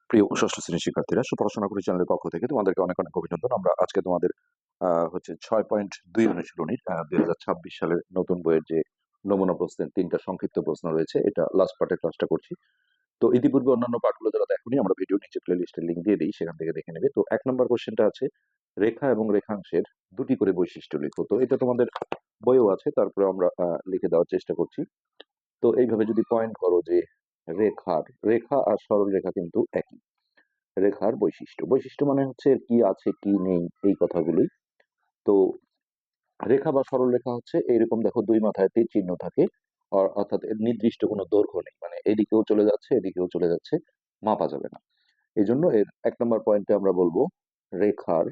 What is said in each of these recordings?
প্রিয় ষষ্ঠ শ্রেণীর শিক্ষার্থীরা, পড়াশোনা করি চ্যানেলের পক্ষ থেকে তোমাদেরকে অনেক অনেক অভিনন্দন। আমরা আজকে তোমাদের 6.2 অনুশীলনীর 2026 সালের নতুন বইয়ের যে নমুনা প্রশ্নের 3টা সংক্ষিপ্ত প্রশ্ন রয়েছে, এটা লাস্ট পার্টের ক্লাসটা করছি। তো ইতিপূর্বে অন্যান্য পার্টগুলো যারা দেখোনি, আমরা ভিডিও নিচে প্লে লিস্টের লিঙ্ক দিয়ে দিই, সেখান থেকে দেখে নেবে। তো 1 নম্বর কোশ্চেনটা আছে, রেখা এবং রেখাংশের দুটি করে বৈশিষ্ট্য লিখো। তো এটা তোমাদের বইও আছে, তারপরে আমরা লিখে দেওয়ার চেষ্টা করছি। তো এইভাবে যদি পয়েন্ট করো যে রেখা আর সরল রেখা কিন্তু একই। রেখার বৈশিষ্ট্য, বৈশিষ্ট্য মানে হচ্ছে এর কি আছে কি নেই, এই কথাগুলোই। তো রেখা বা সরল রেখা হচ্ছে এইরকম, দেখো দুই মাথায় তীর চিহ্ন থাকে, অর্থাৎ এর নির্দিষ্ট কোনো দৈর্ঘ্য নেই, মানে এদিকেও চলে যাচ্ছে এদিকেও চলে যাচ্ছে, মাপা যাবে না। এই জন্য এর 1 নম্বর পয়েন্টে আমরা বলবো রেখার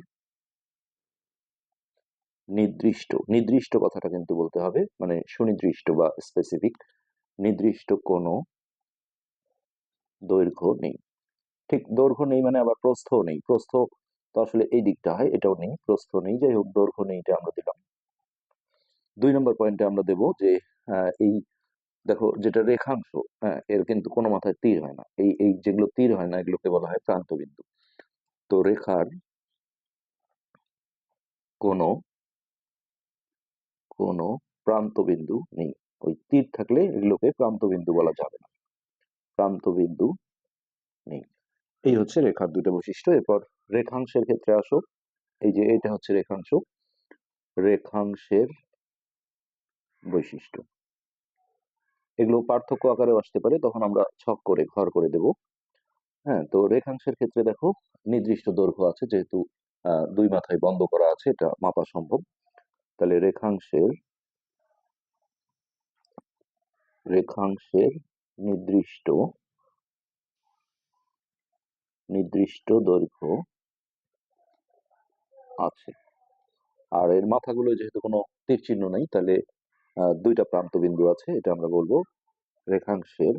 নির্দিষ্ট, নির্দিষ্ট কথাটা কিন্তু বলতে হবে, মানে সুনির্দিষ্ট বা স্পেসিফিক, নির্দিষ্ট কোনো দৈর্ঘ্য নেই। ঠিক, দৈর্ঘ্য নেই মানে আবার প্রস্থও নেই। প্রস্থ তো আসলে এই দিকটা হয়, এটাও নেই, প্রস্থ নেই, যাই হোক দৈর্ঘ্য নেই, এটা আমরা দিলাম। 2 নম্বর পয়েন্টে আমরা দেব যে এই দেখো যেটা রেখাংশ, এর কিন্তু কোনো মাথায় তীর হয় না। এই এই যেগুলো তীর হয় না, এগুলোকে বলা হয় প্রান্তবিন্দু। তো রেখার কোনো কোনো প্রান্তবিন্দু নেই। ওই তীর থাকলে এগুলোকে প্রান্তবিন্দু বলা যাবে না, প্রান্তবিন্দু নেই। এই হচ্ছে রেখার দুটো বৈশিষ্ট্য। এরপর রেখাংশের ক্ষেত্রে আসো। এই যে এটা হচ্ছে রেখাংশ, রেখাংশের বৈশিষ্ট্য, এগুলো পার্থক্য আকারে আসতে পারে, তখন আমরা ছক করে ঘর করে দেব। হ্যাঁ, তো রেখাংশের ক্ষেত্রে দেখো নির্দিষ্ট দৈর্ঘ্য আছে, যেহেতু দুই মাথায় বন্ধ করা আছে, এটা মাপা সম্ভব। তাহলে রেখাংশের নির্দিষ্ট নির্দিষ্ট দৈর্ঘ্য আছে। আর এর মাথাগুলো যেহেতু কোনো তীর চিহ্ন নেই, তাহলে দুইটা প্রান্ত বিন্দু আছে, এটা আমরা বলবো রেখাংশের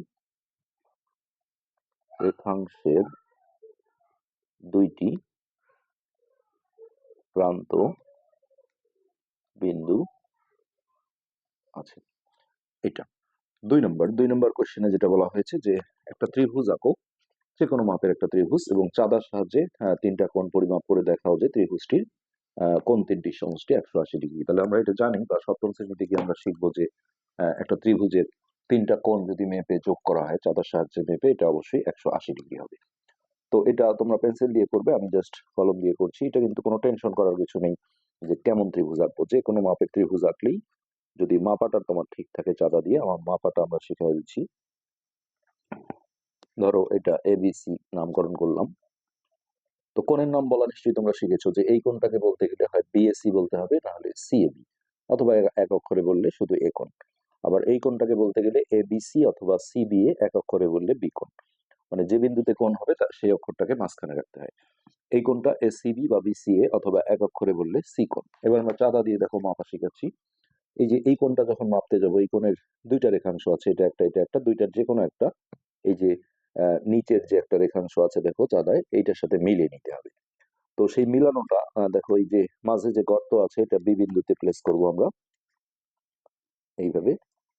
রেখাংশের দুইটি প্রান্ত বিন্দু আছে। এটা 2 নম্বর কোশ্চেনে যেটা বলা হয়েছে যে একটা ত্রিভুজ আঁকো, যে কোনো মাপের একটা ত্রিভুজ, এবং চাঁদার সাহায্যে 3টা কোণ পরিমাপ করে দেখাও যে ত্রিভুজটির কোন 3টির সমষ্টি 180 ডিগ্রি। তাহলে আমরা এটা জানি, বা সপ্তম শ্রেণীতে গিয়ে আমরা শিখবো যে একটা ত্রিভুজের 3টা কোণ যদি মেপে যোগ করা হয় চাঁদার সাহায্যে মেপে, এটা অবশ্যই 180 ডিগ্রি হবে। তো এটা তোমরা পেন্সিল দিয়ে করবে, আমি জাস্ট কলম দিয়ে করছি। এটা কিন্তু কোনো টেনশন করার কিছু নেই যে কেমন ত্রিভুজ আঁকবো, যে কোনো মাপের ত্রিভুজ আঁকলেই যদি মাপাটা তোমার ঠিক থাকে চাঁদা দিয়ে, আমার মাপাটা আমরা শিখিয়ে দিচ্ছি। ধরো এটা এবিসি নামকরণ করলাম। তো কোণের নাম বলা নিশ্চয়ই তোমরা শিখেছো যে এই কোণটাকে বলতে গেলে হয় বিএসি বলতে হবে, নাহলে সিএবি, অথবা এক অক্ষরে বললে শুধু এ কোণ। আবার এই কোণটাকে বলতে গেলে এবিসি অথবা সিবিএ, এক অক্ষরে বললে বি কোণ। মানে যে বিন্দুতে কোণ হবে তার সেই অক্ষরটাকে মাঝখানে রাখতে হয়। এই কোণটা এসিবি বা বিসিএ, অথবা এক অক্ষরে বললে সি কোণ। এবার আমরা চাঁদা দিয়ে দেখো মাপা শিখাচ্ছি। এই যে এই কোণটা যখন মাপতে যাবো, এই কোণের দুইটা রেখাংশ আছে, এটা একটা এটা একটা, দুইটার যে কোনো একটা, এই যে নিচের যে একটা রেখাংশ আছে দেখো চাঁদায়, এইটার সাথে মিলিয়ে নিতে হবে। তো সেই মিলানোটা দেখো, এই যে মাঝে যে গর্ত আছে, এটা বি বিন্দুতে প্লেস করব আমরা এইভাবে।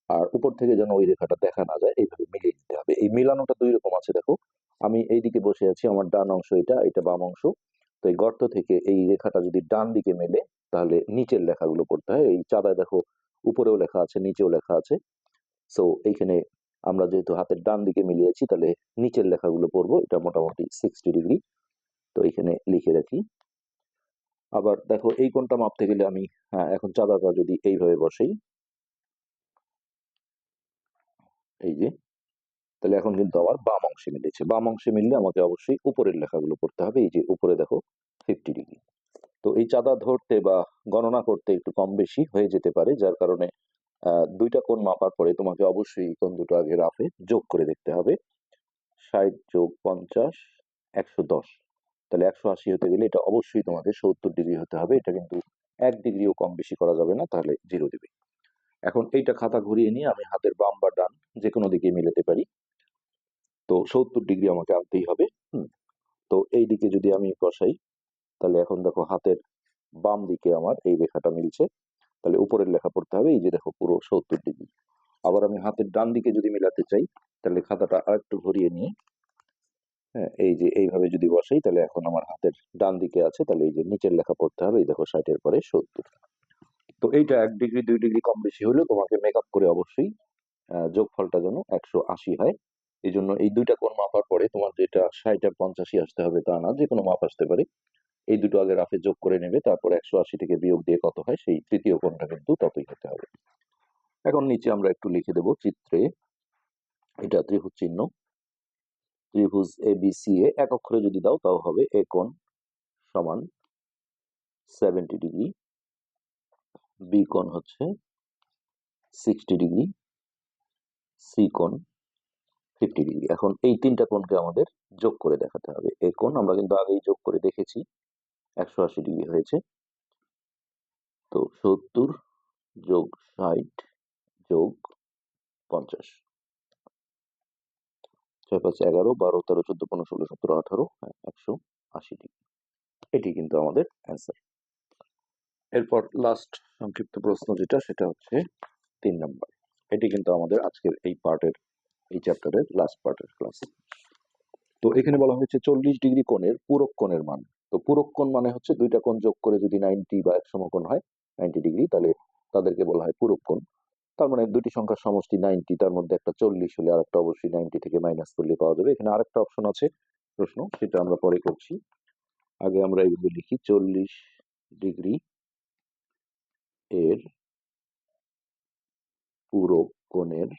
আর উপর থেকে যেন ওই রেখাটা দেখা না যায়, এইভাবে মিলিয়ে নিতে হবে। এই মিলানোটা 2 রকম আছে দেখো। আমি এইদিকে বসে আছি, আমার ডান অংশ এটা, এটা বাম অংশ। তো এই গর্ত থেকে এই রেখাটা যদি ডান দিকে মেলে, তাহলে নিচের লেখাগুলো পড়তে হয়। এই চাঁদায় দেখো উপরেও লেখা আছে, নিচেও লেখা আছে। সো এইখানে আমরা যেহেতু হাতের ডান দিকে মিলিয়েছি, তাহলে নিচের লেখাগুলো পড়বো। এটা মোটামুটি 60 ডিগ্রি। তো এখানে লিখে রাখি। আবার দেখো এই কোণটা মাপতে গেলে আমি এখন চাঁদাটা যদি এইভাবে বসাই, এই যে, তাহলে এখন কিন্তু আমার বাম অংশে মিলেছে। বাম অংশে মিললে আমাকে অবশ্যই উপরের লেখাগুলো পড়তে হবে। এই যে উপরে দেখো 50 ডিগ্রি। তো এই চাঁদা ধরতে বা গণনা করতে একটু কম বেশি হয়ে যেতে পারে, যার কারণে দুইটা কোণ মাপার পরে তোমাকে অবশ্যই এই কোণ দুটো আগে রাফে যোগ করে দেখতে হবে। 60 যোগ 50 110, তাহলে 180 হতে গেলে এটা অবশ্যই তোমাকে 70 ডিগ্রি হতে হবে। এটা কিন্তু 1 ডিগ্রিও কম বেশি করা যাবে না, তাহলে 0 দেবে। এখন এইটা খাতা ঘুরিয়ে নিয়ে আমি হাতের বাম বা ডান যে কোনো দিকে মিলাতে পারি। তো 70 ডিগ্রি আমাকে আনতেই হবে। তো এই দিকে যদি আমি বসাই, তাহলে এখন দেখো হাতের বাম দিকে আমার এই রেখাটা মিলছে, তাহলে উপরের লেখা পড়তে হবে, এই যে দেখো পুরো 70 ডিগ্রি। আবার আমি হাতের ডান দিকে যদি মিলাতে চাই, তাহলে খাতাটা আরেকটু ঘুরিয়ে নিয়ে হ্যাঁ, এই যে এইভাবে যদি বসাই তাহলে এখন আমার হাতের ডান দিকে আছে, তাহলে এই যে নিচের লেখা পড়তে হবে, এই দেখো 60 এর পরে 70। তো এইটা 1 ডিগ্রি 2 ডিগ্রি কম বেশি হলেও তোমাকে মেকআপ করে অবশ্যই যোগফলটা যেন 180 হয়। এই জন্য এই দুইটা কোণ মাপার পরে তোমার যেটা 60 আর 85 আসতে হবে তা না, যে কোনো মাপ আসতে পারে। এই দুটো আগে রাফে যোগ করে নেবে, তারপর 180 থেকে বিয়োগ দিয়ে কত হয় সেই তৃতীয় কোণটা কিন্তু ততই হতে হবে। এখন নিচে আমরা একটু লিখে দেব চিত্রে, এটা ত্রিভুজ চিহ্ন, ত্রিভুজ এ বি সি এ এক অক্ষরে যদি দাও তাও হবে এ কোণ সমান 70 ডিগ্রি, বি কোণ হচ্ছে 60 ডিগ্রি, সি কোণ 50 ডিগ্রি। এখন এই তিনটা কোণকে আমাদের যোগ করে দেখাতে হবে। এ কোণ আমরা কিন্তু আগেই যোগ করে দেখেছি, 180 ডিগ্রি হয়েছে। তো 70 যোগ 60 যোগ 50, 6 5 11 12 13 14 15 16 17 18, 180 ডিগ্রি। এটি কিন্তু আমাদের অ্যান্সার। এরপর লাস্ট সংক্ষিপ্ত প্রশ্ন যেটা, সেটা হচ্ছে 3 নাম্বার। এটি কিন্তু আমাদের আজকের এই পার্টের, এই চ্যাপ্টারের লাস্ট পার্টের ক্লাস। তো এখানে বলা হয়েছে 40 ডিগ্রি কোণের পূরক কোণের মান। তো পূরক কোণ মানে হচ্ছে দুইটা কোণ যোগ করে যদি 90 বা এক সমকোণ হয় 90 ডিগ্রি, তাহলে তাদেরকে বলা হয় পূরক কোণ। তার মানে দুটি সংখ্যার সমষ্টি 90, তার মধ্যে একটা 40 হলে আরেকটা অবশ্যই 90 থেকে মাইনাস করলে পাওয়া যাবে। এখানে আরেকটা অপশন আছে প্রশ্ন, সেটা আমরা পরে করছি। আগে আমরা এইভাবে লিখি, 40 ডিগ্রি এর পূরক কোণের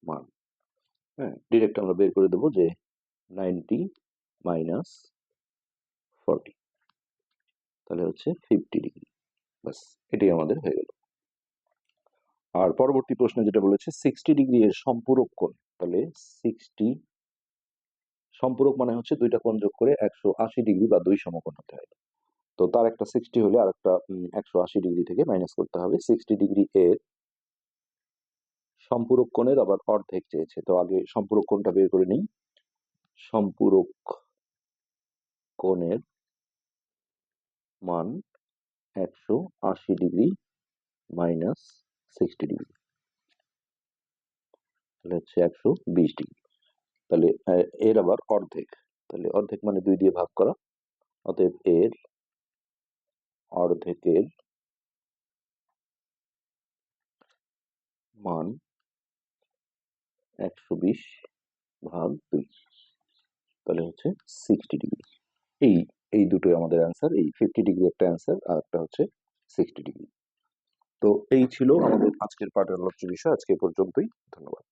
মান। হ্যাঁ, ডিরেক্ট আমরা বের করে দেবো যে 90 মাইনাস 40, তাহলে হচ্ছে 50 ডিগ্রি। ব্যাস, এটাই আমাদের হয়ে গেল। আর পরবর্তী প্রশ্নে যেটা বলেছে 60 ডিগ্রি এর সম্পূরক কোণ, তাহলে 60 সম্পূরক মানে হচ্ছে দুইটা কোণ যোগ করে 180 ডিগ্রি বা দুই সমকোণ হতে হয়। তো তার একটা 60 হলে আর একটা 180 ডিগ্রি থেকে মাইনাস করতে হবে। 60 ডিগ্রি এর সম্পূরক কোণের আবার অর্ধেক চেয়েছে, তো আগে সম্পূরক কোণটা বের করে নিই। সম্পূরক কোণের মান 180 ডিগ্রি মাইনাস 60 ডিগ্রি, তাহলে হচ্ছে 120 ডিগ্রি। তাহলে এর আবার অর্ধেক, তাহলে অর্ধেক মানে 2 দিয়ে ভাগ করা, অতএব এর অর্ধেকের মান 120 ভাগ 2, তাহলে হচ্ছে 60 ডিগ্রি। এই এই দুটোই আমাদের অ্যান্সার। এই 50 ডিগ্রি একটা অ্যান্সার, আর একটা হচ্ছে 60 ডিগ্রি। তো এই ছিল আমাদের আজকের পাঠের আলোচ্য বিষয়। আজকে এ পর্যন্তই। ধন্যবাদ।